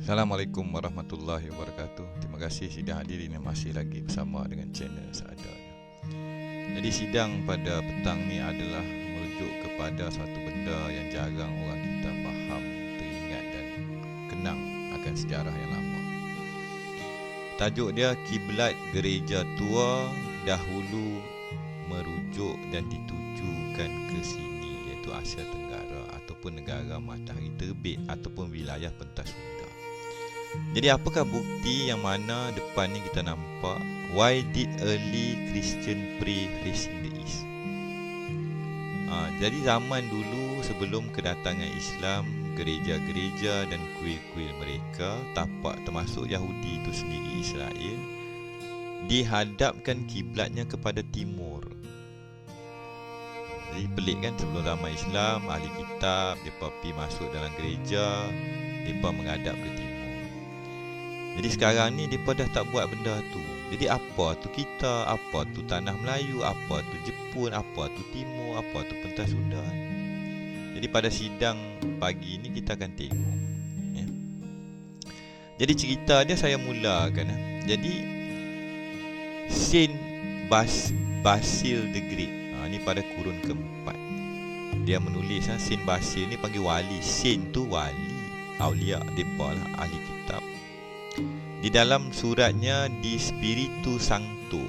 Assalamualaikum warahmatullahi wabarakatuh. Terima kasih sidang hadirin yang masih lagi bersama dengan channel seadanya. Jadi sidang pada petang ni adalah merujuk kepada satu benda yang jarang orang kita faham, teringat dan kenang akan sejarah yang lama. Tajuk dia kiblat gereja tua dahulu merujuk dan ditujukan ke sini, iaitu Asia Tenggara ataupun negara matahari terbit ataupun wilayah pentas Sunda. Jadi apakah bukti yang mana depan ni kita nampak why did early Christian pray facing the east? Jadi zaman dulu sebelum kedatangan Islam, gereja-gereja dan kuil-kuil mereka, tapak termasuk Yahudi itu sendiri, Israel, dihadapkan kiblatnya kepada timur. Jadi pelik kan, sebelum zaman Islam, ahli kitab mereka pergi masuk dalam gereja, mereka menghadap ke timur. Jadi sekarang ni mereka dah tak buat benda tu. Jadi apa tu kita, apa tu tanah Melayu, apa tu Jepun, apa tu Timur, apa tu pentas Sunda. Jadi pada sidang pagi ni kita akan tengok ya. Jadi cerita dia saya mulakan. Jadi Saint Basil the Great, ni pada kurun keempat, dia menulis Saint Basil ni panggil wali. Saint tu wali, aulia mereka lah, ahli kitab. Di dalam suratnya di Spiritu Sancto,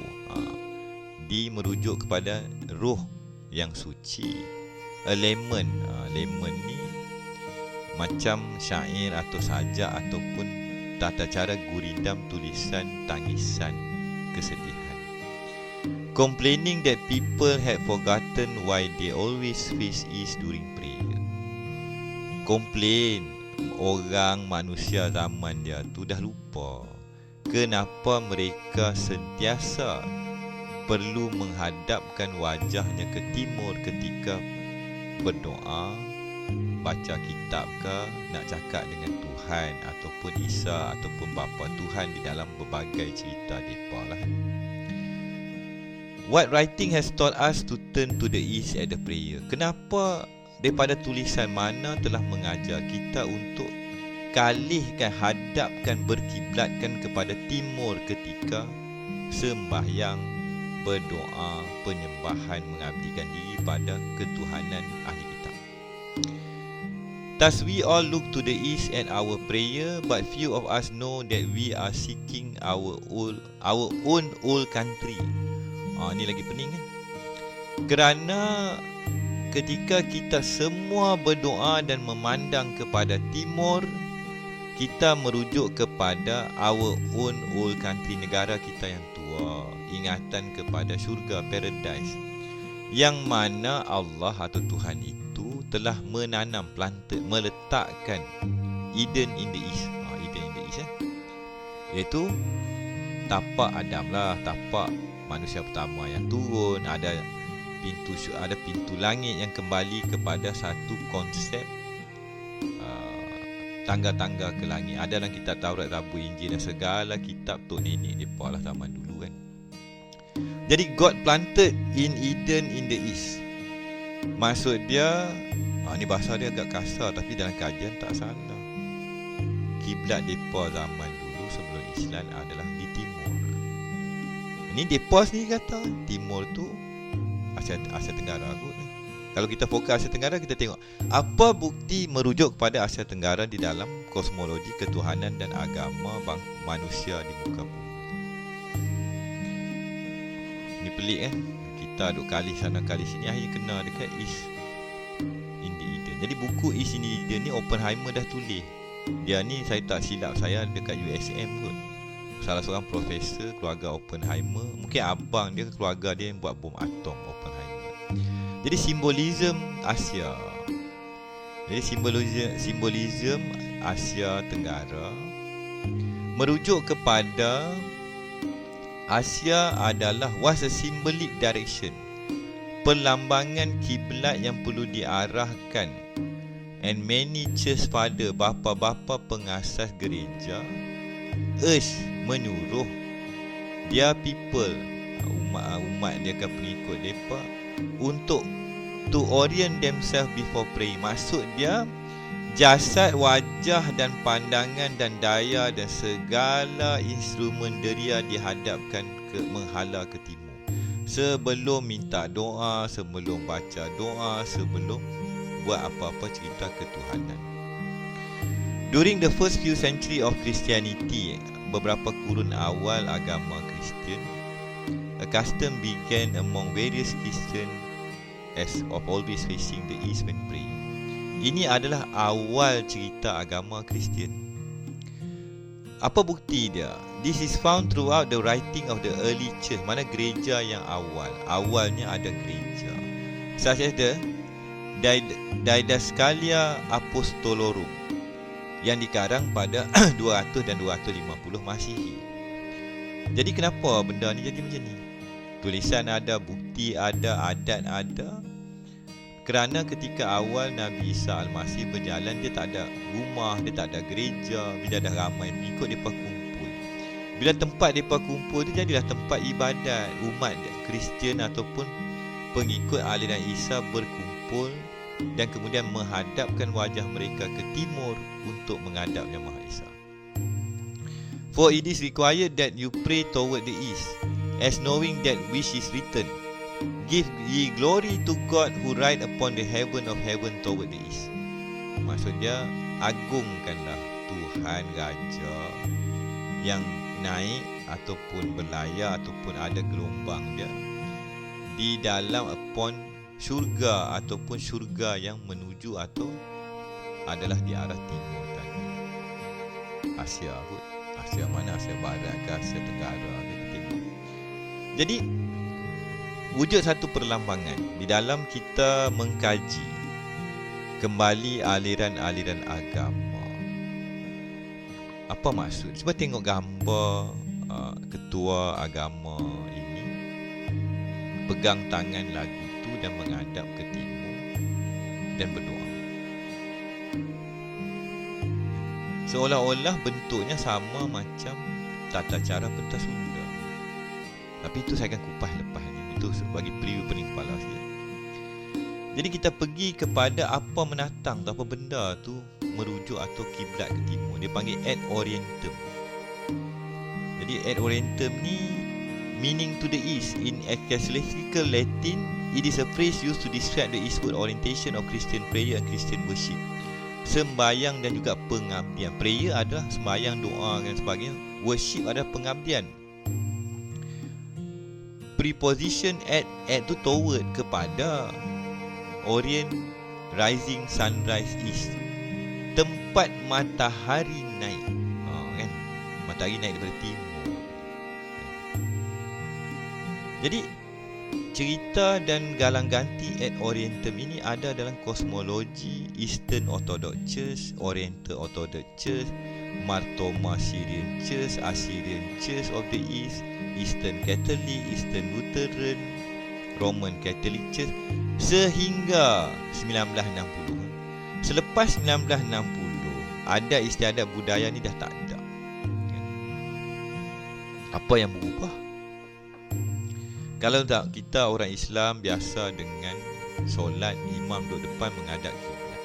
di merujuk kepada roh yang suci. A lemon, lemon ni macam syair atau sajak ataupun tata cara gurindam tulisan tangisan kesedihan. Complaining that people had forgotten why they always face east during prayer. Complain orang manusia zaman dia tu dah lupa kenapa mereka sentiasa perlu menghadapkan wajahnya ke timur ketika berdoa, baca kitab ke, nak cakap dengan Tuhan ataupun Isa ataupun Bapa Tuhan di dalam berbagai cerita mereka lah. What writing has taught us to turn to the east at the prayer? Kenapa daripada tulisan mana telah mengajar kita untuk kalihkan, hadapkan, berkiblatkan kepada timur ketika sembahyang, berdoa, penyembahan, mengabdikan diri pada ketuhanan ahli kitab. Thus we all look to the east at our prayer, but few of us know that we are seeking our own old country. Ni lagi pening kan? Kerana ketika kita semua berdoa dan memandang kepada timur, kita merujuk kepada our own old country, negara kita yang tua, ingatan kepada syurga, paradise, yang mana Allah atau Tuhan itu telah menanam, meletakkan Eden in the east. Eden in the east iaitu tapak Adam lah, tapak manusia pertama yang turun, ada pintu langit yang kembali kepada satu konsep tangga-tangga ke langit. Ada dalam kitab Taurat, Zabur, Injil dan segala kitab tok nenek depa lah zaman dulu kan. Jadi God planted in Eden in the east. Maksud dia, ni bahasa dia agak kasar tapi dalam kajian tak salah. Kiblat depa zaman dulu sebelum Islam adalah di timur. Ini depa sendiri kata timur tu Asia Tenggara kot. Kalau kita fokus Asia Tenggara, kita tengok apa bukti merujuk kepada Asia Tenggara di dalam kosmologi ketuhanan dan agama manusia di muka bumi. Ini pelik kan? Kita duk kali sana kali sini, akhirnya kena dekat East in the Eden. Jadi buku East in the Eden ni Oppenheimer dah tulis. Dia ni, saya tak silap saya, dekat USM kot. Salah seorang profesor keluarga Oppenheimer. Mungkin abang dia, keluarga dia yang buat bom atom, Oppenheimer. Jadi simbolisme Asia. Jadi simbolisme Asia Tenggara merujuk kepada Asia adalah was a symbolic direction, perlambangan kiblat yang perlu diarahkan. And many church father, bapa-bapa pengasas gereja, menyuruh dia people, umat dia ke pengikut mereka untuk to orient themselves before praying. Maksud dia, jasad, wajah dan pandangan dan daya dan segala instrumen deria dihadapkan ke menghala ke timur. Sebelum minta doa, sebelum baca doa, sebelum buat apa-apa cerita ketuhanan. During the first few century of Christianity, beberapa kurun awal agama Kristian, a custom began among various Christian as of always facing the east when praying. Ini adalah awal cerita agama Kristian. Apa bukti dia? This is found throughout the writing of the early church. Mana gereja yang awal? Awalnya ada gereja. Such as the Didascalia Apostolorum yang dikarang pada 200 dan 250 Masihi. Jadi kenapa benda ni jadi macam ni? Tulisan ada, bukti ada, adat ada. Kerana ketika awal Nabi Isa Al-Masih berjalan, dia tak ada rumah, dia tak ada gereja. Bila dah ramai pengikut, mereka kumpul. Bila tempat mereka kumpul tu jadilah tempat ibadat. Umat Kristian ataupun pengikut aliran Isa berkumpul dan kemudian menghadapkan wajah mereka ke timur untuk menghadap Yang Maha Esa. For it is required that you pray toward the east, as knowing that which is written, give ye glory to God who ride upon the heaven of heaven toward the east. Maksudnya, agungkanlah Tuhan Raja yang naik ataupun berlayar ataupun ada gelombang dia di dalam upon syurga ataupun syurga yang menuju atau adalah di arah timur tadi. Asia kot. Asia mana? Asia Barat ke Asia Tenggara ke timur. Jadi wujud satu perlambangan di dalam kita mengkaji kembali aliran-aliran agama. Apa maksud? Cuba tengok gambar ketua agama ini pegang tangan lagu tu dan menghadap ke timur dan berdoa. Seolah-olah bentuknya sama macam tata cara pentas Sunda. Tapi itu saya akan kupas lepas ni. Itu bagi preview pening kepala sikit. Jadi kita pergi kepada apa menatang tu, apa benda tu merujuk atau kiblat ke timur. Dia panggil ad orientem. Jadi ad orientem ni meaning to the east. In ecclesiastical Latin, it is a phrase used to describe the eastward orientation of Christian prayer and Christian worship. Sembayang dan juga pengabdian. Prayer adalah sembayang, doa dan sebagainya. Worship adalah pengabdian. Preposition at tu toward, kepada orient, rising, sunrise, east. Tempat matahari naik. Kan? Matahari naik daripada timur. Jadi cerita dan galang ganti ad orientem ini ada dalam kosmologi Eastern Orthodox Church, Oriental Orthodox Church, Mar Thoma Syrian Church, Assyrian Church of the East, Eastern Catholic, Eastern Lutheran, Roman Catholic Church sehingga 1960. Selepas 1960, adat istiadat budaya ni dah tak ada. Apa yang berubah? Kalau tak, kita orang Islam biasa dengan solat, imam duduk depan menghadap kiblat.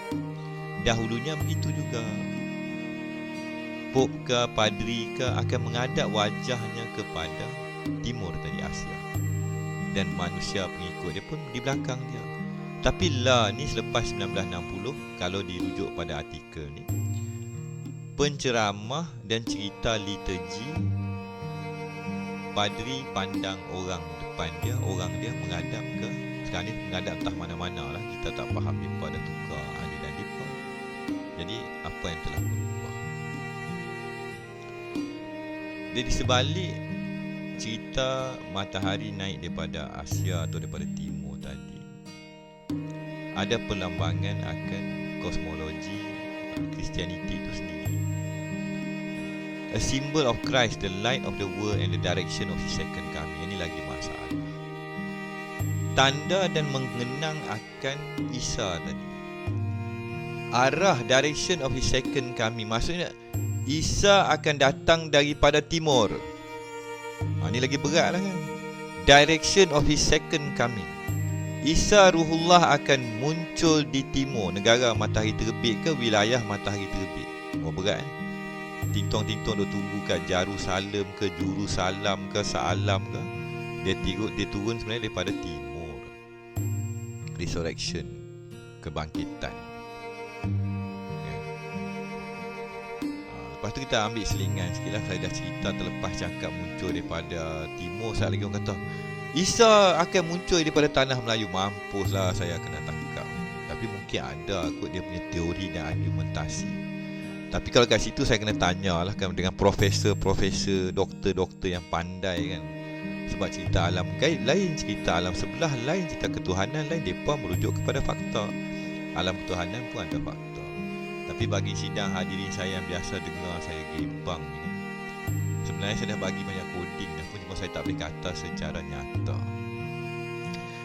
Dahulunya begitu juga. Pop ke padri ke akan menghadap wajahnya kepada timur tadi, Asia. Dan manusia pengikut dia pun di belakang dia. Tapi lah ni selepas 1960, kalau dirujuk pada artikel ni, penceramah dan cerita liturgi, padri pandang orang depan dia, orang dia menghadap ke, sekarang ni menghadap entah mana-mana lah, kita tak faham dia pada tukar aliran dia. Jadi apa yang telah berubah? Jadi sebalik cerita matahari naik daripada Asia atau daripada timur tadi, ada perlambangan akan kosmologi Kristianiti itu sendiri. A symbol of Christ, the light of the world and the direction of his second coming. Ini lagi masalah. Tanda dan mengenang akan Isa tadi. Arah, direction of his second coming. Maksudnya Isa akan datang daripada timur. Ini lagi berat lah kan. Direction of his second coming. Isa Ruhullah akan muncul di timur, negara matahari terbit ke wilayah matahari terbit. Oh, berat Tintong-tintong duk tunggu kat Jerusalem ke Jurusalam ke Saalam ke. Dia turun sebenarnya daripada timur. Resurrection, kebangkitan. Lepas tu kita ambil selingan sikit lah. Saya dah cerita terlepas cakap muncul daripada timur. Saat lagi orang kata Isa akan muncul daripada tanah Melayu. Mampuslah saya kena tangkap. Tapi mungkin ada kot dia punya teori dan argumentasi. Tapi kalau kat situ saya kena tanya lah kan dengan profesor-profesor, doktor-doktor yang pandai kan. Sebab cerita alam gaib lain, cerita alam sebelah lain, cerita ketuhanan lain. Mereka merujuk kepada fakta. Alam ketuhanan pun ada fakta. Tapi bagi sidang hadirin saya yang biasa dengar saya gembang ni kan, sebenarnya saya dah bagi banyak coding dah pun, cuma saya tak boleh kata secara nyata.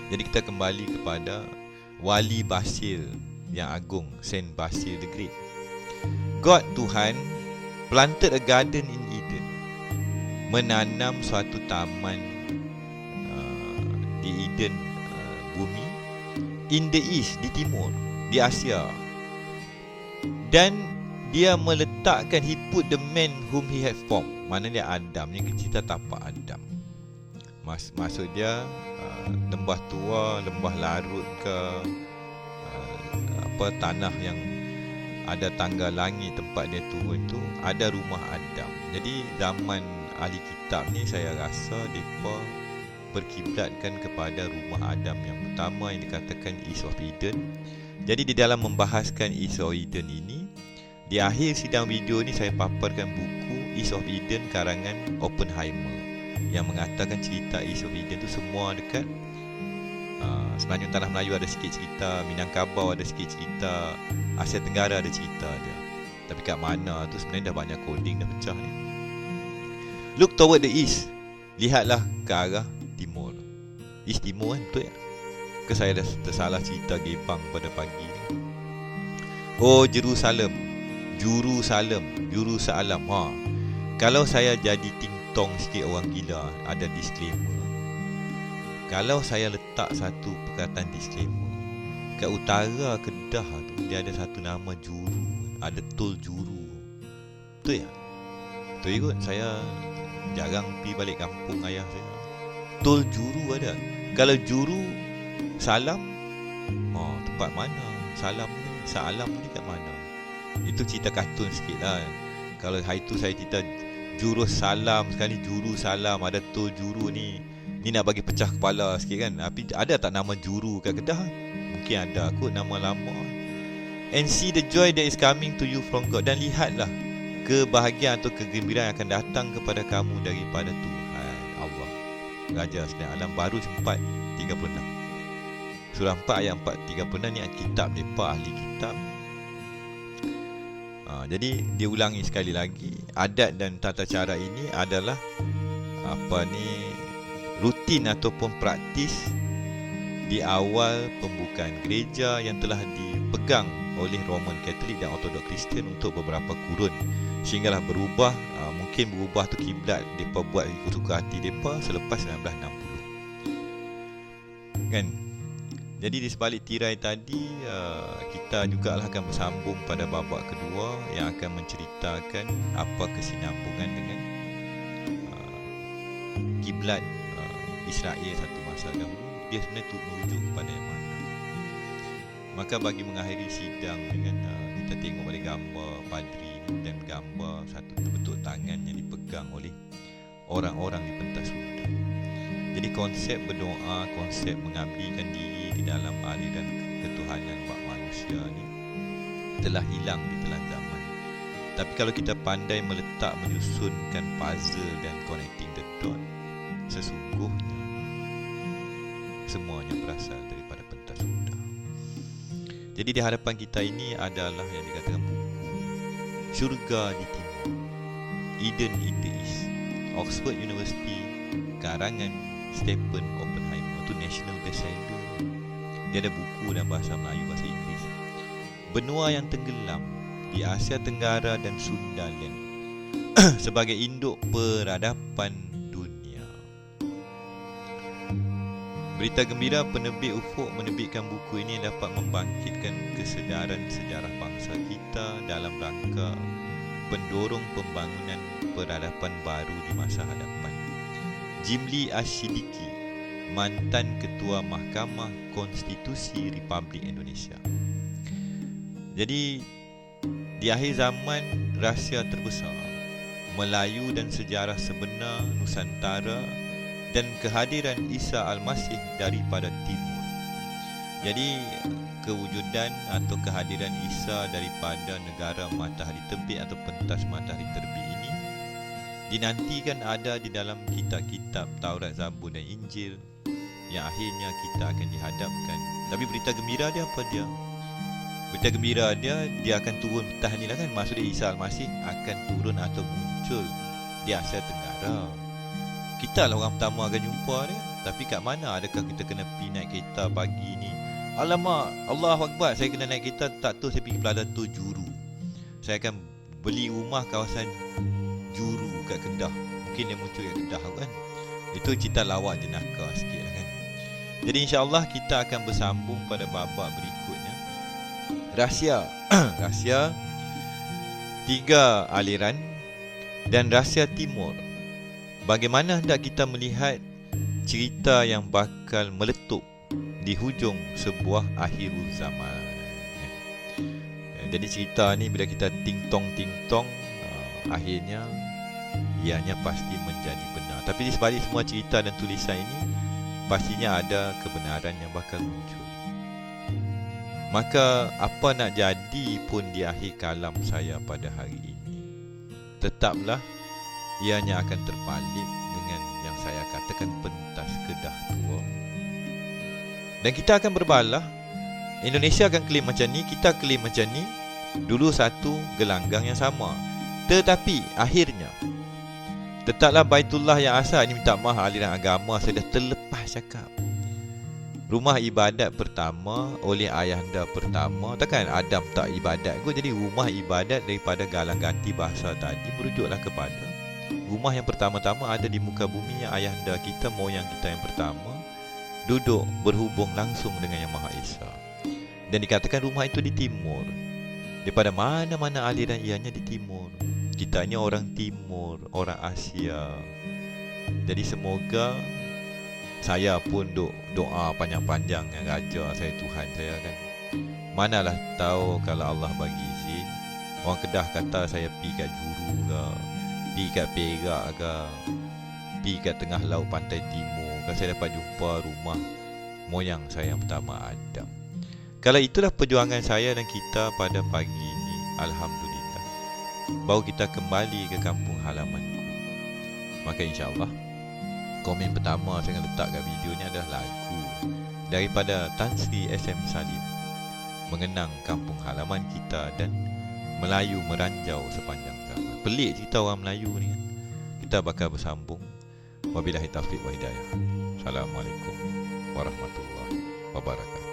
Jadi kita kembali kepada Wali Basil yang agung, Saint Basil the Great. God, Tuhan, planted a garden in Eden, menanam suatu taman di Eden, bumi, in the east, di timur, di Asia. Dan dia meletakkan, he put the man whom he had formed. Mana dia Adam, yang kita tapak Adam. Maksud dia lembah tua, lembah larut ke, tanah yang ada tangga langit tempat dia turun tu, ada rumah Adam. Jadi zaman ahli kitab ni saya rasa mereka berkiblatkan kepada rumah Adam yang pertama yang dikatakan East of Eden. Jadi di dalam membahaskan East of Eden ini, di akhir sidang video ni saya paparkan buku East of Eden karangan Oppenheimer yang mengatakan cerita East of Eden tu semua dekat Semenanjung Tanah Melayu ada sikit cerita, Minangkabau ada sikit cerita, Asia Tenggara ada cerita dia. Tapi kat mana tu sebenarnya dah banyak coding dah pecah ni. Look toward the east, lihatlah ke arah timur. East timur kan, betul ya? Ke saya dah tersalah cerita gebang pada pagi ni? Oh, Jerusalem, Jurusalam. Kalau saya jadi ting-tong sikit orang gila, ada disclaimer. Kalau saya letak satu perkataan disclaimer, kat utara Kedah tu dia ada satu nama Juru, ada tol Juru. Betul ya? Betul ikut, saya jarang pergi balik kampung ayah saya. Tol Juru ada. Kalau Juru Salam, tempat mana? Saalam ni kat mana? Itu cerita kartun sikit lah. Kalau hari tu saya cerita Jurusalam, sekali Jurusalam, ada tol Juru ni nak bagi pecah kepala sikit kan. Tapi ada tak nama Juru kat Kedah? Mungkin ada kot nama lama. And see the joy that is coming to you from God. Dan lihatlah kebahagiaan atau kegembiraan yang akan datang kepada kamu daripada Tuhan Allah, Raja Sedang Alam. Baru 4:36. Surah 4 ayat 4:36 ni kitab mereka, ahli kitab. Jadi diulangi sekali lagi, adat dan tata cara ini adalah rutin ataupun praktis di awal pembukaan gereja yang telah dipegang oleh Roman Katolik dan Orthodox Kristian untuk beberapa kurun, sehinggalah berubah. Mungkin berubah tu kiblat mereka buat ikut suka hati mereka selepas 1960 kan. Jadi di sebalik tirai tadi, kita juga akan bersambung pada babak kedua yang akan menceritakan apa kesinambungan dengan kiblat Israel satu masa dahulu. Dia sebenarnya merujuk kepada yang mana. Maka bagi mengakhiri sidang dengan kita tengok balik gambar padri dan gambar satu bentuk tangan yang dipegang oleh orang-orang di pentas Sunda. Jadi konsep berdoa, konsep mengabdikan diri di dalam aliran ketuhanan bak manusia ni telah hilang di telan zaman. Tapi kalau kita pandai meletak, menyusunkan puzzle dan connecting the dot, sesungguhnya semuanya berasal daripada pentas Sunda. Jadi di hadapan kita ini adalah yang dikatakan buku Syurga di Timur, Eden in the East, Oxford University, karangan Stephen Oppenheimer. Itu national bestseller. Dia ada buku dalam bahasa Melayu, bahasa Inggeris. Benua yang tenggelam di Asia Tenggara dan Sundaland sebagai induk peradaban dunia. Berita gembira, penerbit Ufuk menerbitkan buku ini dapat membangkitkan kesedaran sejarah bangsa kita dalam rangka pendorong pembangunan peradaban baru di masa hadapan. Jimli Ash-Siddiqui, mantan Ketua Mahkamah Konstitusi Republik Indonesia. Jadi, di akhir zaman, rahsia terbesar Melayu dan sejarah sebenar Nusantara dan kehadiran Isa Al-Masih daripada timur. Jadi, kewujudan atau kehadiran Isa daripada negara matahari terbit atau pentas matahari terbit ini dinantikan ada di dalam kitab-kitab Taurat, Zabur dan Injil yang akhirnya kita akan dihadapkan. Tapi berita gembira dia apa dia? Berita gembira dia akan turun petah ni lah kan. Maksudnya Isa Al-Masih akan turun atau muncul di Asia Tenggara. Kita lah orang pertama akan jumpa dia. Tapi kat mana adakah kita kena pergi naik kereta pagi ni? Alamak, Allahu Akbar, saya kena naik kereta. Tak tahu saya pergi Pelada tu Juru. Saya akan beli rumah kawasan Juru kat Kedah. Mungkin dia muncul kat Kedah kan. Itu cerita lawak jenaka sikit lah kan. Jadi insyaAllah kita akan bersambung pada babak berikutnya. Rahsia Rahsia 3 aliran dan rahsia timur. Bagaimana hendak kita melihat cerita yang bakal meletup di hujung sebuah akhirul zaman. Jadi cerita ni bila kita ting-tong, akhirnya ianya pasti menjadi benar. Tapi di sebalik semua cerita dan tulisan ini, pastinya ada kebenaran yang bakal muncul. Maka apa nak jadi pun di akhir kalam saya pada hari ini, tetaplah ianya akan terbalik dengan yang saya katakan pentas Kedah tua. Dan kita akan berbalah. Indonesia akan klaim macam ni, kita klaim macam ni. Dulu satu gelanggang yang sama. Tetapi akhirnya tetaplah Baitullah yang asal. Ini minta maaf aliran agama, saya dah terlepas cakap. Rumah ibadat pertama oleh ayahanda pertama. Takkan Adam tak ibadat kot. Jadi rumah ibadat daripada galang ganti bahasa tadi merujuklah kepada rumah yang pertama-tama ada di muka bumi yang ayahanda kita, moyang kita yang pertama duduk berhubung langsung dengan Yang Maha Esa. Dan dikatakan rumah itu di timur. Daripada mana-mana aliran ianya di timur. Kita ni orang timur, orang Asia. Jadi semoga saya pun doa panjang-panjang dengan Raja saya, Tuhan saya kan. Manalah tahu kalau Allah bagi izin, orang Kedah kata saya pergi kat Juru ke, pergi kat Perak ke, pergi kat tengah laut pantai timur kan, saya dapat jumpa rumah moyang saya yang pertama, Adam. Kalau itulah perjuangan saya dan kita pada pagi ini, alhamdulillah, baru kita kembali ke kampung halamanku. Maka insyaAllah komen pertama saya akan letak kat video ni adalah lagu daripada Tan Sri SM Salim, mengenang kampung halaman kita dan Melayu meranjau sepanjang zaman. Pelik cerita orang Melayu ni kan. Kita bakal bersambung. Wabillahi taufiq wa hidayah. Assalamualaikum warahmatullahi wabarakatuh.